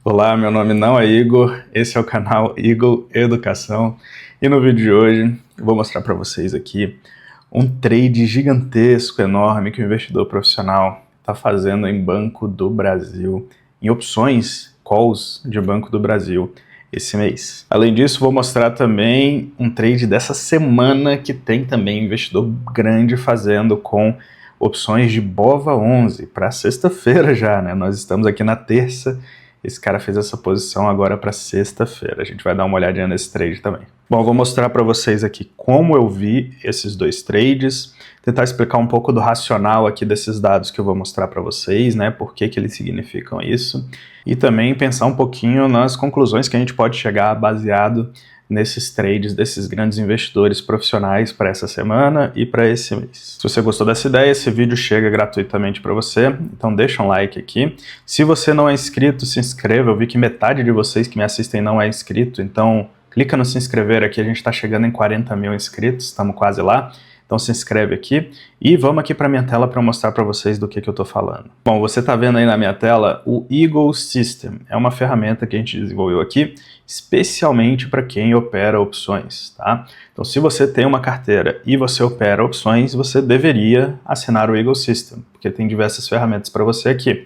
Olá, meu nome não é Igor, esse é o canal Eagle Educação e no vídeo de hoje eu vou mostrar para vocês aqui um trade gigantesco, enorme que o investidor profissional está fazendo em Banco do Brasil, em opções, calls de Banco do Brasil esse mês. Além disso, vou mostrar também um trade dessa semana que tem também investidor grande fazendo com opções de BOVA11 para sexta-feira já, né? Nós estamos aqui na terça. Esse cara fez essa posição agora para sexta-feira. A gente vai dar uma olhadinha nesse trade também. Bom, eu vou mostrar para vocês aqui como eu vi esses dois trades, tentar explicar um pouco do racional aqui desses dados que eu vou mostrar para vocês, né? Por que eles significam isso. E também pensar um pouquinho nas conclusões que a gente pode chegar baseado nesses trades desses grandes investidores profissionais para essa semana e para esse mês. Se você gostou dessa ideia, esse vídeo chega gratuitamente para você, então deixa um like aqui. Se você não é inscrito, se inscreva. Eu vi que metade de vocês que me assistem não é inscrito, então clica no se inscrever aqui, a gente está chegando em 40 mil inscritos, estamos quase lá. Então se inscreve aqui e vamos aqui para minha tela para mostrar para vocês do que eu estou falando. Bom, você está vendo aí na minha tela o Eagle System. É uma ferramenta que a gente desenvolveu aqui especialmente para quem opera opções, tá? Então se você tem uma carteira e você opera opções, você deveria assinar o Eagle System, porque tem diversas ferramentas para você aqui.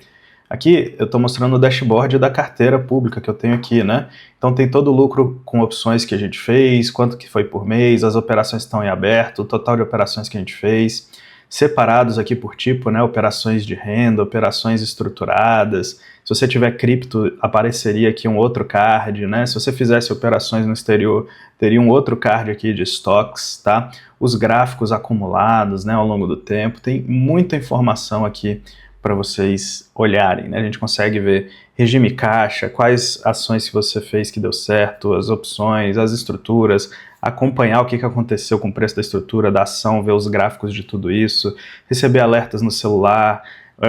Aqui eu estou mostrando o dashboard da carteira pública que eu tenho aqui, né? Então tem todo o lucro com opções que a gente fez, quanto que foi por mês, as operações estão em aberto, o total de operações que a gente fez, separados aqui por tipo, né? Operações de renda, operações estruturadas. Se você tiver cripto, apareceria aqui um outro card, né? Se você fizesse operações no exterior, teria um outro card aqui de stocks, tá? Os gráficos acumulados, né, ao longo do tempo, tem muita informação aqui para vocês olharem, né? A gente consegue ver regime caixa, quais ações que você fez que deu certo, as opções, as estruturas, acompanhar o que aconteceu com o preço da estrutura, da ação, ver os gráficos de tudo isso, receber alertas no celular,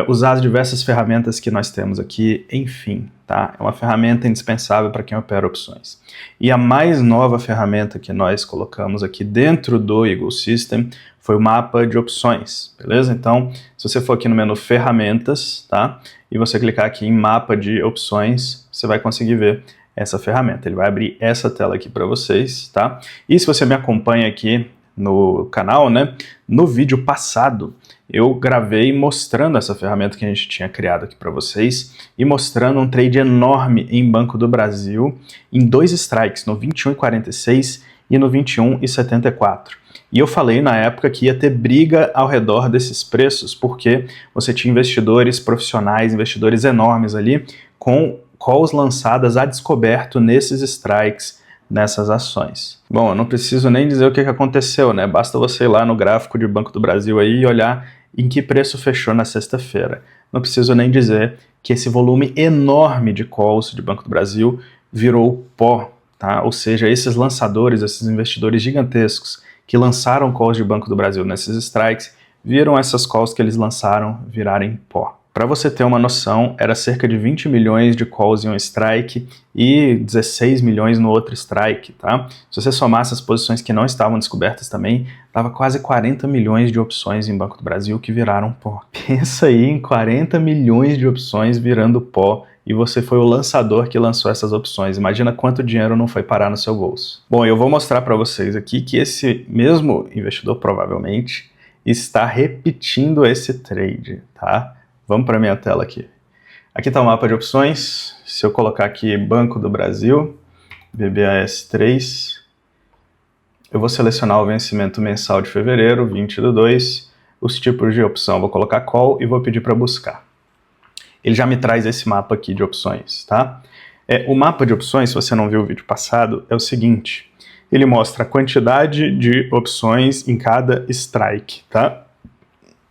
usar as diversas ferramentas que nós temos aqui, enfim, tá? É uma ferramenta indispensável para quem opera opções. E a mais nova ferramenta que nós colocamos aqui dentro do Eagle System foi o mapa de opções, beleza? Então, se você for aqui no menu ferramentas, tá? E você clicar aqui em mapa de opções, você vai conseguir ver essa ferramenta. Ele vai abrir essa tela aqui para vocês, tá? E se você me acompanha aqui no canal, né? No vídeo passado, eu gravei mostrando essa ferramenta que a gente tinha criado aqui para vocês e mostrando um trade enorme em Banco do Brasil em dois strikes, no 21,46 e no 21,74. E eu falei na época que ia ter briga ao redor desses preços, porque você tinha investidores profissionais, investidores enormes ali, com calls lançadas a descoberto nesses strikes, nessas ações. Bom, eu não preciso nem dizer o que aconteceu, né? Basta você ir lá no gráfico de Banco do Brasil aí e olhar em que preço fechou na sexta-feira. Não preciso nem dizer que esse volume enorme de calls de Banco do Brasil virou pó, tá? Ou seja, esses lançadores, esses investidores gigantescos que lançaram calls de Banco do Brasil nesses strikes, viram essas calls que eles lançaram virarem pó. Para você ter uma noção, era cerca de 20 milhões de calls em um strike e 16 milhões no outro strike, tá? Se você somar essas posições que não estavam descobertas também, dava quase 40 milhões de opções em Banco do Brasil que viraram pó. Pensa aí em 40 milhões de opções virando pó e você foi o lançador que lançou essas opções. Imagina quanto dinheiro não foi parar no seu bolso. Bom, eu vou mostrar para vocês aqui que esse mesmo investidor provavelmente está repetindo esse trade, tá? Vamos para a minha tela aqui. Aqui está o mapa de opções. Se eu colocar aqui Banco do Brasil, BBAS3, eu vou selecionar o vencimento mensal de fevereiro, 20/2, os tipos de opção. Vou colocar call e vou pedir para buscar. Ele já me traz esse mapa aqui de opções, tá? O mapa de opções, se você não viu o vídeo passado, é o seguinte. Ele mostra a quantidade de opções em cada strike, tá?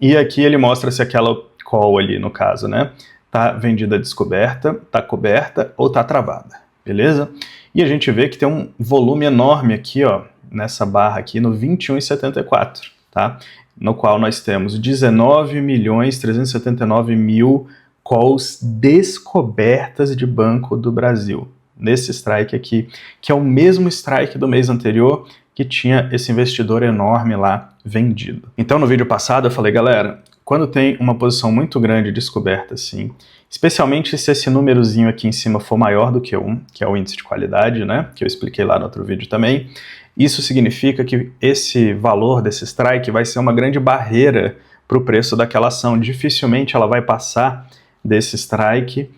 E aqui ele mostra se aquela call ali, no caso, né? Tá vendida descoberta, tá coberta ou tá travada, beleza? E a gente vê que tem um volume enorme aqui, ó, nessa barra aqui no 21,74, tá? No qual nós temos 19.379.000 calls descobertas de Banco do Brasil, nesse strike aqui, que é o mesmo strike do mês anterior, que tinha esse investidor enorme lá vendido. Então no vídeo passado eu falei, galera, quando tem uma posição muito grande descoberta assim, especialmente se esse númerozinho aqui em cima for maior do que 1, que é o índice de qualidade, né, que eu expliquei lá no outro vídeo também. Isso significa que esse valor desse strike vai ser uma grande barreira para o preço daquela ação. Dificilmente ela vai passar desse strike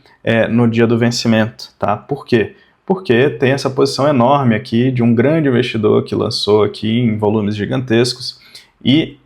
no dia do vencimento, tá? Por quê? Porque tem essa posição enorme aqui de um grande investidor que lançou aqui em volumes gigantescos e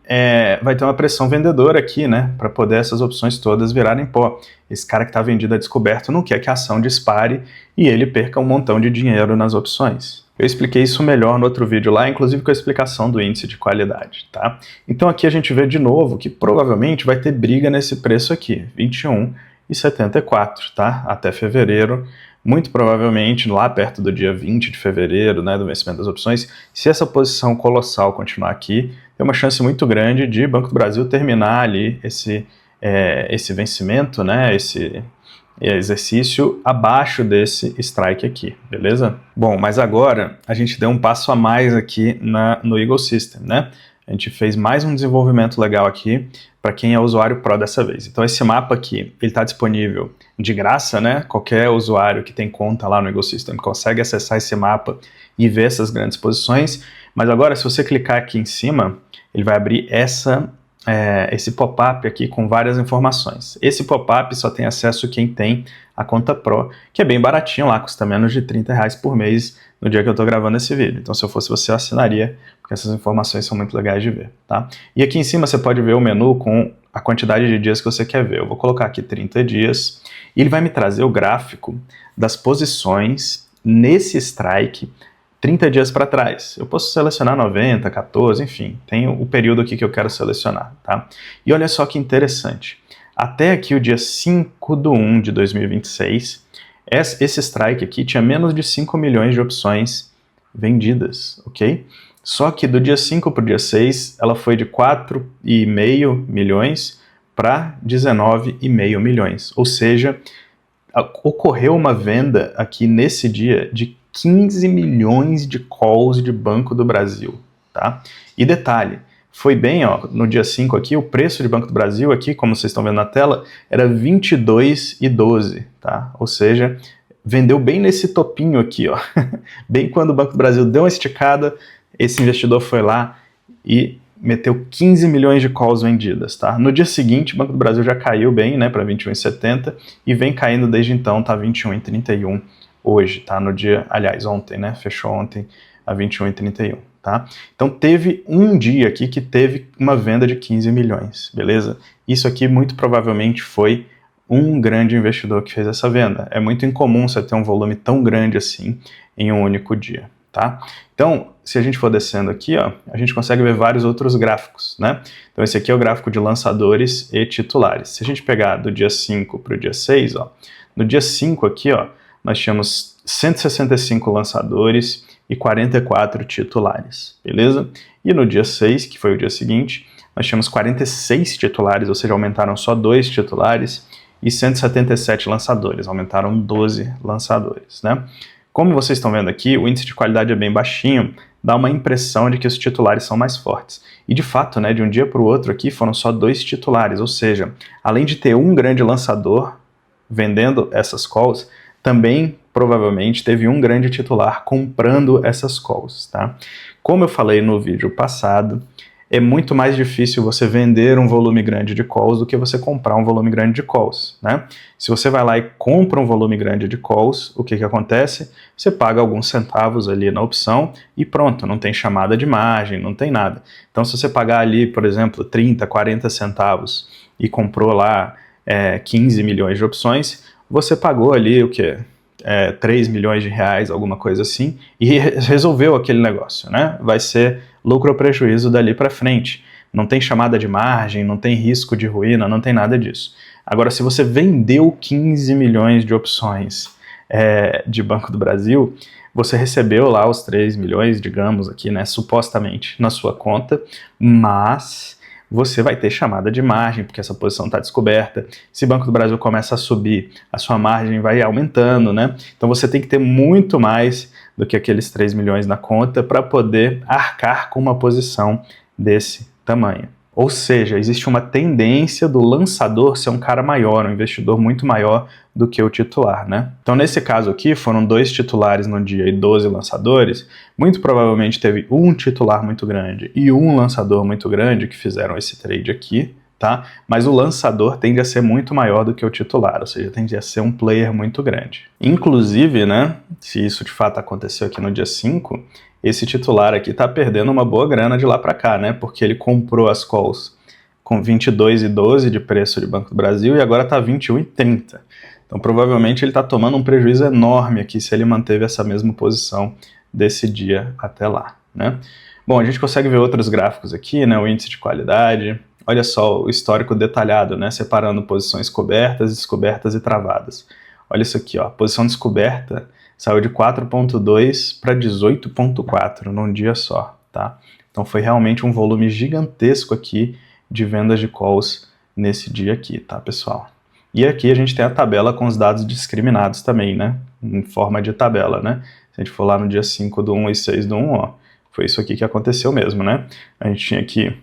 vai ter uma pressão vendedora aqui, né, para poder essas opções todas virarem pó. Esse cara que está vendido a descoberto não quer que a ação dispare e ele perca um montão de dinheiro nas opções. Eu expliquei isso melhor no outro vídeo lá, inclusive com a explicação do índice de qualidade, tá? Então aqui a gente vê de novo que provavelmente vai ter briga nesse preço aqui, 21,74, tá? Até fevereiro, muito provavelmente lá perto do dia 20 de fevereiro, né, do vencimento das opções, se essa posição colossal continuar aqui, tem uma chance muito grande de Banco do Brasil terminar ali esse vencimento, né, esse exercício abaixo desse strike aqui, beleza? Bom, mas agora a gente deu um passo a mais aqui no Eagle System, né? A gente fez mais um desenvolvimento legal aqui para quem é usuário Pro dessa vez. Então esse mapa aqui, ele está disponível de graça, né? Qualquer usuário que tem conta lá no Eagle System consegue acessar esse mapa e ver essas grandes posições. Mas agora, se você clicar aqui em cima, ele vai abrir esse pop-up aqui com várias informações. Esse pop-up só tem acesso quem tem a conta Pro, que é bem baratinho lá, custa menos de R$30 por mês no dia que eu estou gravando esse vídeo. Então, se eu fosse você, eu assinaria, porque essas informações são muito legais de ver, tá? E aqui em cima você pode ver o menu com a quantidade de dias que você quer ver. Eu vou colocar aqui 30 dias e ele vai me trazer o gráfico das posições nesse strike 30 dias para trás. Eu posso selecionar 90, 14, enfim, tem o período aqui que eu quero selecionar, tá? E olha só que interessante. Até aqui o dia 5/1 de 2026, esse strike aqui tinha menos de 5 milhões de opções vendidas, ok? Só que do dia 5 para o dia 6, ela foi de 4,5 milhões para 19,5 milhões. Ou seja, ocorreu uma venda aqui nesse dia de 15 milhões de calls de Banco do Brasil, tá? E detalhe, foi bem, ó, no dia 5 aqui, o preço de Banco do Brasil aqui, como vocês estão vendo na tela, era 22,12, tá? Ou seja, vendeu bem nesse topinho aqui, ó. Bem quando o Banco do Brasil deu uma esticada, esse investidor foi lá e meteu 15 milhões de calls vendidas, tá? No dia seguinte, o Banco do Brasil já caiu bem, né, para 21,70 e vem caindo desde então, tá 21,31 hoje, tá? No dia, aliás, ontem, né? Fechou ontem a 21,31, tá? Então teve um dia aqui que teve uma venda de 15 milhões, beleza? Isso aqui muito provavelmente foi um grande investidor que fez essa venda. É muito incomum você ter um volume tão grande assim em um único dia, tá? Então, se a gente for descendo aqui, ó, a gente consegue ver vários outros gráficos, né? Então esse aqui é o gráfico de lançadores e titulares. Se a gente pegar do dia 5 para o dia 6, ó, no dia 5 aqui, ó, nós tínhamos 165 lançadores e 44 titulares, beleza? E no dia 6, que foi o dia seguinte, nós tínhamos 46 titulares, ou seja, aumentaram só 2 titulares, e 177 lançadores, aumentaram 12 lançadores, né? Como vocês estão vendo aqui, o índice de qualidade é bem baixinho, dá uma impressão de que os titulares são mais fortes. E de fato, né, de um dia para o outro aqui foram só 2 titulares, ou seja, além de ter um grande lançador vendendo essas calls, também provavelmente teve um grande titular comprando essas calls, tá? Como eu falei no vídeo passado, é muito mais difícil você vender um volume grande de calls do que você comprar um volume grande de calls, né? Se você vai lá e compra um volume grande de calls, o que acontece? Você paga alguns centavos ali na opção e pronto, não tem chamada de margem, não tem nada. Então se você pagar ali, por exemplo, 30, 40 centavos e comprou lá 15 milhões de opções, você pagou ali o quê? 3 milhões de reais, alguma coisa assim, e resolveu aquele negócio, né? Vai ser lucro ou prejuízo dali para frente. Não tem chamada de margem, não tem risco de ruína, não tem nada disso. Agora, se você vendeu 15 milhões de opções de Banco do Brasil, você recebeu lá os 3 milhões, digamos aqui, né, supostamente, na sua conta, mas você vai ter chamada de margem, porque essa posição está descoberta. Se o Banco do Brasil começa a subir, a sua margem vai aumentando, né? Então você tem que ter muito mais do que aqueles 3 milhões na conta para poder arcar com uma posição desse tamanho, Ou seja, existe uma tendência do lançador ser um cara maior, um investidor muito maior do que o titular, né? Então, nesse caso aqui, foram 2 titulares no dia e 12 lançadores. Muito provavelmente teve um titular muito grande e um lançador muito grande que fizeram esse trade aqui, tá? Mas o lançador tende a ser muito maior do que o titular, ou seja, tende a ser um player muito grande. Inclusive, né, se isso de fato aconteceu aqui no dia 5, esse titular aqui tá perdendo uma boa grana de lá para cá, né? Porque ele comprou as calls com 22,12 de preço de Banco do Brasil e agora tá 21,30. Então provavelmente ele tá tomando um prejuízo enorme aqui se ele manteve essa mesma posição desse dia até lá, né? Bom, a gente consegue ver outros gráficos aqui, né? O índice de qualidade. Olha só o histórico detalhado, né? Separando posições cobertas, descobertas e travadas. Olha isso aqui, ó. A posição descoberta saiu de 4,2 para 18,4 num dia só, tá? Então foi realmente um volume gigantesco aqui de vendas de calls nesse dia aqui, tá, pessoal? E aqui a gente tem a tabela com os dados discriminados também, né? Em forma de tabela, né? Se a gente for lá no dia 5 do 1 e 6 do 1, ó, foi isso aqui que aconteceu mesmo, né? A gente tinha aqui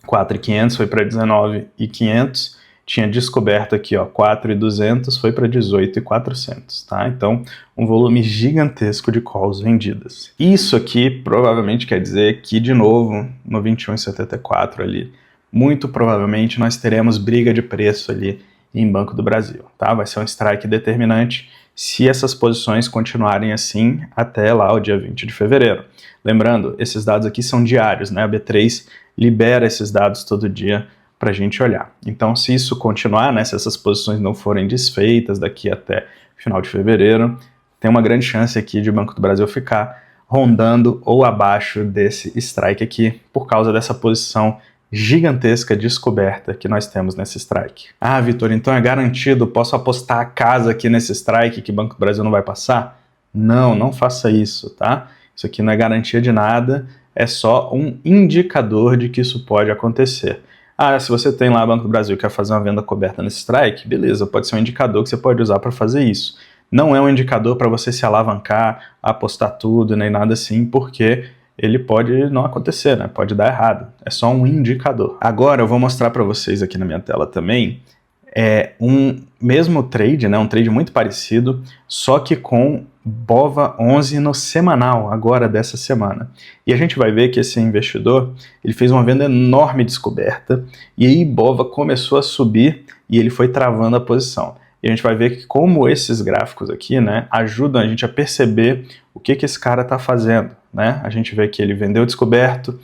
4.500, foi para 19.500, tinha descoberto aqui, ó, 4.200, foi para 18.400, tá? Então, um volume gigantesco de calls vendidas. Isso aqui provavelmente quer dizer que, de novo, no 21,74 ali, muito provavelmente nós teremos briga de preço ali em Banco do Brasil, tá? Vai ser um strike determinante se essas posições continuarem assim até lá o dia 20 de fevereiro. Lembrando, esses dados aqui são diários, né? A B3 libera esses dados todo dia para a gente olhar. Então, se isso continuar, né, se essas posições não forem desfeitas daqui até final de fevereiro, tem uma grande chance aqui de o Banco do Brasil ficar rondando ou abaixo desse strike aqui, por causa dessa posição gigantesca descoberta que nós temos nesse strike. Ah, Vitor, então é garantido, posso apostar a casa aqui nesse strike que o Banco do Brasil não vai passar? Não, não faça isso, tá? Isso aqui não é garantia de nada, é só um indicador de que isso pode acontecer. Ah, se você tem lá Banco do Brasil e quer fazer uma venda coberta nesse strike, beleza, pode ser um indicador que você pode usar para fazer isso. Não é um indicador para você se alavancar, apostar tudo, nem nada assim, porque ele pode não acontecer, né? Pode dar errado. É só um indicador. Agora eu vou mostrar para vocês aqui na minha tela também um mesmo trade, né? Um trade muito parecido, só que com BOVA11 no semanal, agora dessa semana. E a gente vai ver que esse investidor, ele fez uma venda enorme descoberta, e aí BOVA começou a subir e ele foi travando a posição. E a gente vai ver que como esses gráficos aqui, né, ajudam a gente a perceber o que esse cara está fazendo, né? A gente vê que ele vendeu descoberto,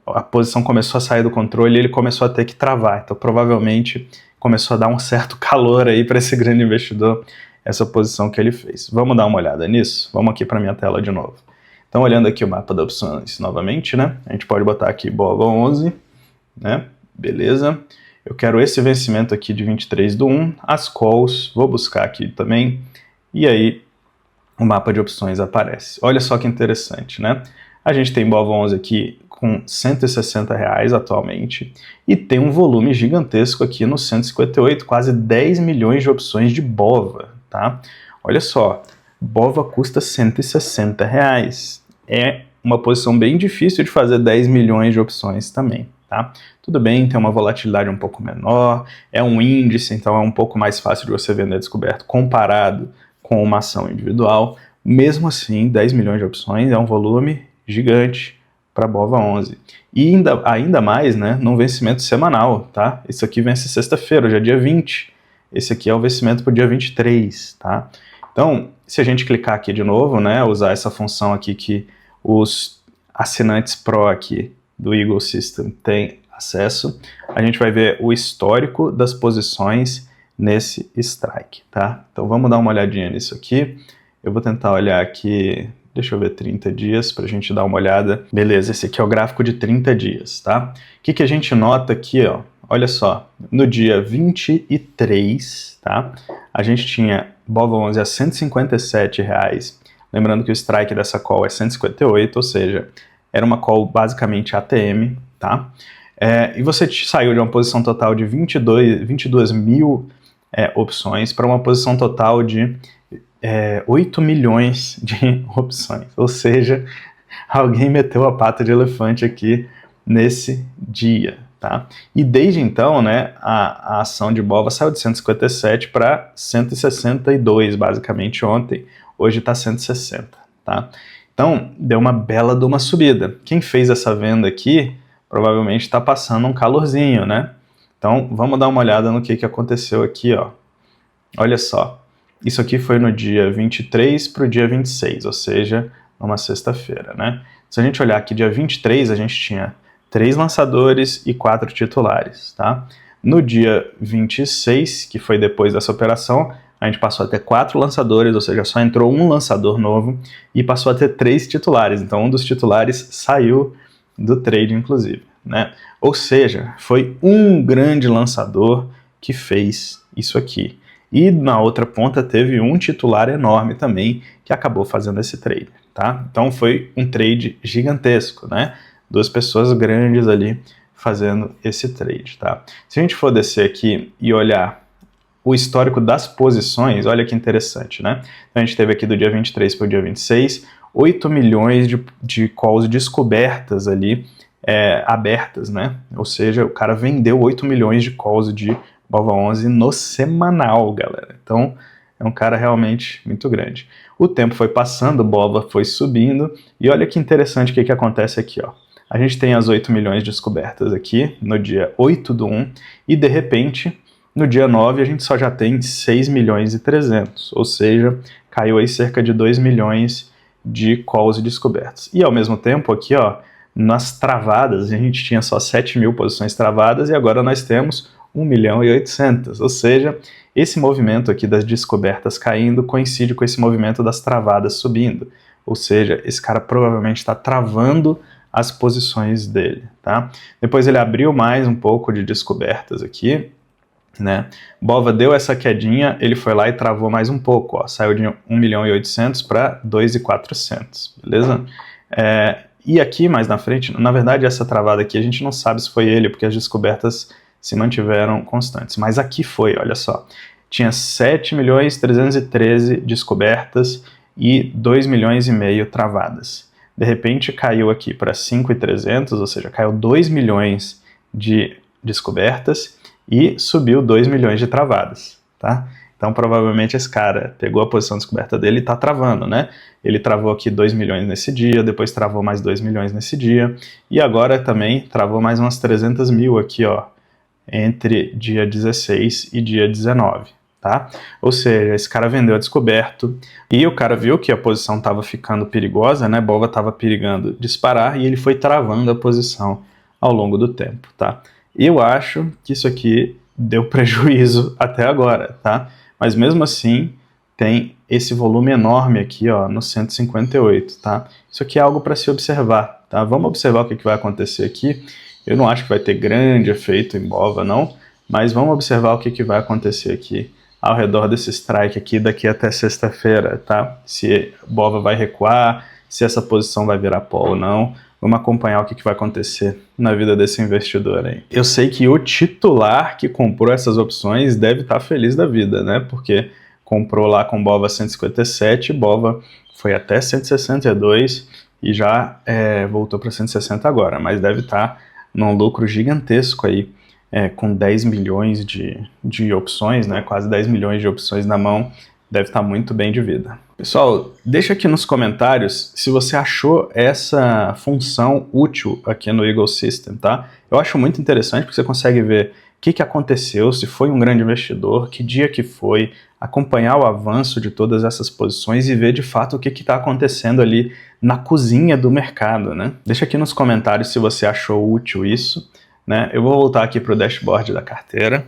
a posição começou a sair do controle e ele começou a ter que travar. Então, provavelmente, começou a dar um certo calor aí para esse grande investidor, essa posição que ele fez. Vamos dar uma olhada nisso? Vamos aqui para minha tela de novo. Então, olhando aqui o mapa de opções novamente, né? A gente pode botar aqui BOVA11, né? Beleza. Eu quero esse vencimento aqui de 23 do 1, as calls, vou buscar aqui também, e aí o mapa de opções aparece. Olha só que interessante, né? A gente tem BOVA11 aqui com R$160 atualmente, e tem um volume gigantesco aqui no 158, quase 10 milhões de opções de BOVA, tá? Olha só, BOVA custa R$160. É uma posição bem difícil de fazer 10 milhões de opções também, tá? Tudo bem, tem uma volatilidade um pouco menor, é um índice, então é um pouco mais fácil de você vender descoberto comparado com uma ação individual. Mesmo assim, 10 milhões de opções é um volume gigante para BOVA11. E ainda mais, né, num vencimento semanal, tá? Isso aqui vence sexta-feira, hoje é dia 20. Esse aqui é o vencimento para o dia 23, tá? Então, se a gente clicar aqui de novo, né, usar essa função aqui que os assinantes Pro aqui do Eagle System têm acesso, a gente vai ver o histórico das posições nesse strike, tá? Então vamos dar uma olhadinha nisso aqui. Eu vou tentar olhar aqui, deixa eu ver, 30 dias para a gente dar uma olhada. Beleza, esse aqui é o gráfico de 30 dias, tá? O que a gente nota aqui, ó? Olha só, no dia 23, tá? A gente tinha BOVA11 a R$157. Lembrando que o strike dessa call é 158, ou seja, era uma call basicamente ATM, tá? E você saiu de uma posição total de 22 mil opções para uma posição total de 8 milhões de opções. Ou seja, alguém meteu a pata de elefante aqui nesse dia, tá? E desde então, né, a ação de BOVA saiu de 157 para 162, basicamente ontem. Hoje está 160, tá? Então, deu uma bela de uma subida. Quem fez essa venda aqui, provavelmente está passando um calorzinho, né? Então, vamos dar uma olhada no que aconteceu aqui, ó. Olha só, isso aqui foi no dia 23 para o dia 26, ou seja, numa sexta-feira, né? Se a gente olhar aqui dia 23, a gente tinha 3 lançadores e 4 titulares, tá? No dia 26, que foi depois dessa operação, a gente passou a ter 4 lançadores, ou seja, só entrou um lançador novo, e passou a ter 3 titulares, então um dos titulares saiu do trade, inclusive, né? Ou seja, foi um grande lançador que fez isso aqui. E na outra ponta teve um titular enorme também que acabou fazendo esse trade, tá? Então foi um trade gigantesco, né? 2 pessoas grandes ali fazendo esse trade, tá? Se a gente for descer aqui e olhar o histórico das posições, olha que interessante, né? Então a gente teve aqui do dia 23 para o dia 26, 8 milhões de calls descobertas ali, abertas, né? Ou seja, o cara vendeu 8 milhões de calls de BOVA11 no semanal, galera. Então, é um cara realmente muito grande. O tempo foi passando, o BOVA foi subindo, e olha que interessante o que acontece aqui, ó. A gente tem as 8 milhões descobertas aqui, no dia 8/1, e de repente, no dia 9, a gente só já tem 6 milhões e 300, ou seja, caiu aí cerca de 2 milhões de calls descobertos. E ao mesmo tempo, aqui, ó, nas travadas, a gente tinha só 7 mil posições travadas, e agora nós temos 1 milhão e 800, ou seja, esse movimento aqui das descobertas caindo coincide com esse movimento das travadas subindo, ou seja, esse cara provavelmente está travando as posições dele, tá? Depois ele abriu mais um pouco de descobertas aqui, né? BOVA deu essa quedinha, ele foi lá e travou mais um pouco, ó, saiu de 1 milhão e 800 para 2.400, beleza? E aqui mais na frente, na verdade essa travada aqui a gente não sabe se foi ele, porque as descobertas se mantiveram constantes. Mas aqui foi, olha só, tinha 7.313 descobertas e 2,5 milhões travadas. De repente caiu aqui para 5.300, ou seja, caiu 2 milhões de descobertas e subiu 2 milhões de travadas, tá? Então provavelmente esse cara pegou a posição de descoberta dele e está travando, né? Ele travou aqui 2 milhões nesse dia, depois travou mais 2 milhões nesse dia, e agora também travou mais umas 300 mil aqui, ó, entre dia 16 e dia 19, tá? Ou seja, esse cara vendeu a descoberto e o cara viu que a posição estava ficando perigosa, né? BOVA estava perigando disparar e ele foi travando a posição ao longo do tempo, tá? Eu acho que isso aqui deu prejuízo até agora, tá? Mas mesmo assim tem esse volume enorme aqui, ó, no 158, tá? Isso aqui é algo para se observar, tá? Vamos observar o que vai acontecer aqui. Eu não acho que vai ter grande efeito em BOVA, não, mas vamos observar o que vai acontecer aqui ao redor desse strike aqui daqui até sexta-feira, tá? Se BOVA vai recuar, se essa posição vai virar pó ou não. Vamos acompanhar o que vai acontecer na vida desse investidor aí. Eu sei que o titular que comprou essas opções deve estar feliz da vida, né? Porque comprou lá com BOVA 157, BOVA foi até 162 e já voltou para 160 agora, mas deve estar num lucro gigantesco aí, com 10 milhões de opções, né, quase 10 milhões de opções na mão, deve estar muito bem de vida. Pessoal, deixa aqui nos comentários se você achou essa função útil aqui no Eagle System, tá? Eu acho muito interessante porque você consegue ver o que aconteceu, se foi um grande investidor, que dia que foi, acompanhar o avanço de todas essas posições e ver de fato o que está acontecendo ali na cozinha do mercado, né? Deixa aqui nos comentários se você achou útil isso, né? Eu vou voltar aqui para o dashboard da carteira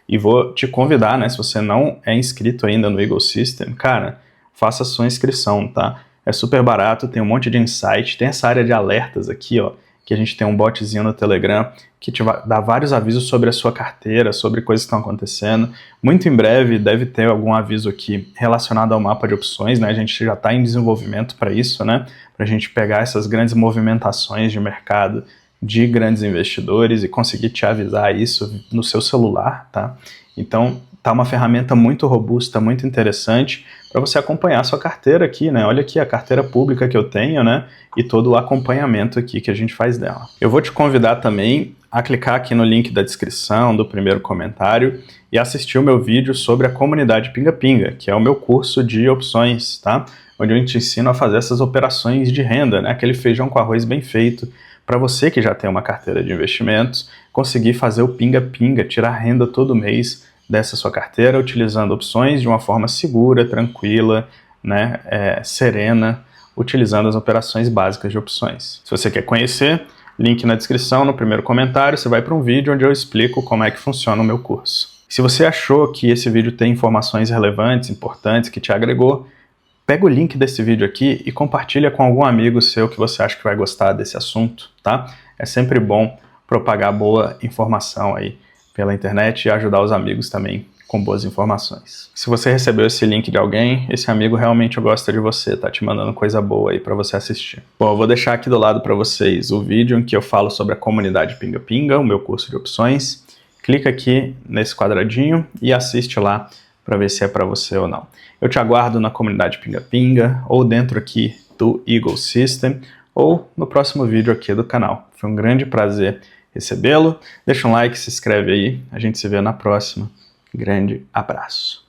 e vou te convidar, né? Se você não é inscrito ainda no Eagle System, cara, faça a sua inscrição, tá? É super barato, tem um monte de insight, tem essa área de alertas aqui, ó, que a gente tem um botzinho no Telegram que te dá vários avisos sobre a sua carteira, sobre coisas que estão acontecendo. Muito em breve deve ter algum aviso aqui relacionado ao mapa de opções, né? A gente já está em desenvolvimento para isso, né? Para a gente pegar essas grandes movimentações de mercado de grandes investidores e conseguir te avisar isso no seu celular, tá? Então, tá uma ferramenta muito robusta, muito interessante para você acompanhar a sua carteira aqui, né? Olha aqui a carteira pública que eu tenho, né? E todo o acompanhamento aqui que a gente faz dela. Eu vou te convidar também a clicar aqui no link da descrição do primeiro comentário e assistir o meu vídeo sobre a comunidade Pinga Pinga, que é o meu curso de opções, tá? Onde eu te ensino a fazer essas operações de renda, né? Aquele feijão com arroz bem feito, para você que já tem uma carteira de investimentos, conseguir fazer o Pinga Pinga, tirar renda todo mês dessa sua carteira, utilizando opções de uma forma segura, tranquila, né? Serena, utilizando as operações básicas de opções. Se você quer conhecer, link na descrição, no primeiro comentário, você vai para um vídeo onde eu explico como é que funciona o meu curso. Se você achou que esse vídeo tem informações relevantes, importantes, que te agregou, pega o link desse vídeo aqui e compartilha com algum amigo seu que você acha que vai gostar desse assunto, tá? É sempre bom propagar boa informação aí pela internet e ajudar os amigos também com boas informações. Se você recebeu esse link de alguém, esse amigo realmente gosta de você, tá te mandando coisa boa aí para você assistir. Bom, eu vou deixar aqui do lado para vocês o vídeo em que eu falo sobre a comunidade Pinga Pinga, o meu curso de opções. Clica aqui nesse quadradinho e assiste lá para ver se é para você ou não. Eu te aguardo na comunidade Pinga Pinga, ou dentro aqui do Eagle System, ou no próximo vídeo aqui do canal. Foi um grande prazer recebê-lo. Deixa um like, se inscreve aí, a gente se vê na próxima. Grande abraço.